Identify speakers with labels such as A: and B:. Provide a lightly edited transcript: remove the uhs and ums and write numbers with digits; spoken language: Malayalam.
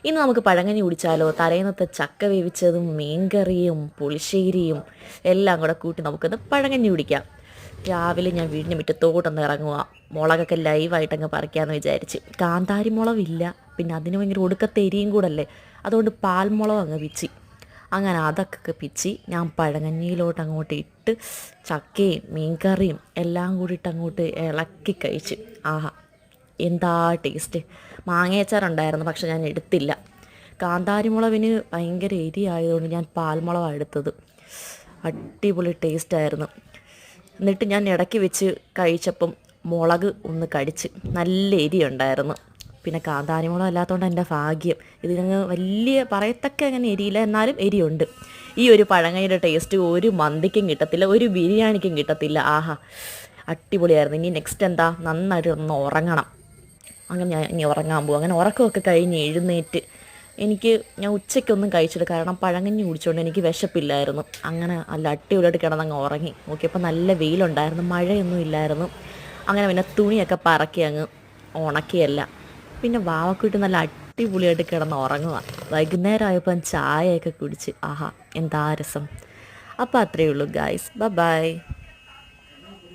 A: ഇന്ന് നമുക്ക് പഴങ്കഞ്ഞി കുടിച്ചാലോ? തലേന്നത്തെ ചക്ക വേവിച്ചതും മീൻകറിയും പുളിശ്ശേരിയും എല്ലാം കൂടെ കൂട്ടി നമുക്കൊന്ന് പഴങ്കഞ്ഞി കുടിക്കാം. രാവിലെ ഞാൻ വീടിന് മുറ്റത്തോട്ടൊന്ന് ഇറങ്ങുക, മുളകൊക്കെ ലൈവായിട്ടങ്ങ് പറിക്കാമെന്ന് വിചാരിച്ച്. കാന്താരി മുളകില്ല, പിന്നെ അതിന് ഭയങ്കര ഒടുക്കത്തെ എരിയും കൂടല്ലേ, അതുകൊണ്ട് പാൽമുളക് അങ്ങ് പിച്ചി. അങ്ങനെ അതൊക്കെ പിച്ചി ഞാൻ പഴങ്കഞ്ഞിയിലോട്ട് അങ്ങോട്ട് ഇട്ട് ചക്കയും മീൻകറിയും എല്ലാം കൂടിയിട്ട് അങ്ങോട്ട് ഇളക്കി കഴിച്ച്. ആഹാ, എന്താ ടേസ്റ്റ്! മാങ്ങയച്ചാറുണ്ടായിരുന്നു, പക്ഷെ ഞാൻ എടുത്തില്ല. കാന്താരിമുളകിന് ഭയങ്കര എരി ആയതുകൊണ്ട് ഞാൻ പാൽമുളകാണ് എടുത്തത്. അടിപൊളി ടേസ്റ്റായിരുന്നു. എന്നിട്ട് ഞാൻ ഇടയ്ക്ക് വെച്ച് കഴിച്ചപ്പം മുളക് ഒന്ന് കടിച്ച്, നല്ല എരി ഉണ്ടായിരുന്നു. പിന്നെ കാന്താരിമുളക് അല്ലാത്തതുകൊണ്ട് എൻ്റെ ഭാഗ്യം. ഇതിനങ്ങ് വലിയ പറയത്തക്ക അങ്ങനെ എരിയില്ല, എന്നാലും എരിയുണ്ട്. ഈ ഒരു പഴങ്കഞ്ഞിയുടെ ടേസ്റ്റ് ഒരു മന്തിക്കും കിട്ടത്തില്ല, ഒരു ബിരിയാണിക്കും കിട്ടത്തില്ല. ആഹാ, അടിപൊളിയായിരുന്നു. ഇനി നെക്സ്റ്റ് എന്താ, നന്നായിട്ട് ഒന്ന് ഉറങ്ങണം. അങ്ങനെ ഞാൻ ഇനി ഉറങ്ങാൻ പോകും. അങ്ങനെ ഉറക്കമൊക്കെ കഴിഞ്ഞ് എഴുന്നേറ്റ് ഞാൻ ഉച്ചയ്ക്കൊന്നും കഴിച്ചില്ല, കാരണം പഴങ്കഞ്ഞി കുടിച്ചുകൊണ്ട് എനിക്ക് വിശപ്പില്ലായിരുന്നു. അങ്ങനെ നല്ല അടിപൊളിയായിട്ട് കിടന്നങ്ങ് ഉറങ്ങി. നോക്കിയപ്പോൾ നല്ല വെയിലുണ്ടായിരുന്നു, മഴയൊന്നും ഇല്ലായിരുന്നു. അങ്ങനെ പിന്നെ തുണിയൊക്കെ പറക്കി അങ്ങ് ഉണക്കിയല്ല. പിന്നെ വാവക്കുട്ടി നല്ല അടിപൊളിയായിട്ട് കിടന്ന് ഉറങ്ങുക. വൈകുന്നേരം ആയപ്പം ചായയൊക്കെ കുടിച്ച്, ആഹാ എന്താ രസം. അപ്പോൾ അത്രയേ ഉള്ളൂ ഗായ്സ്, ബൈ.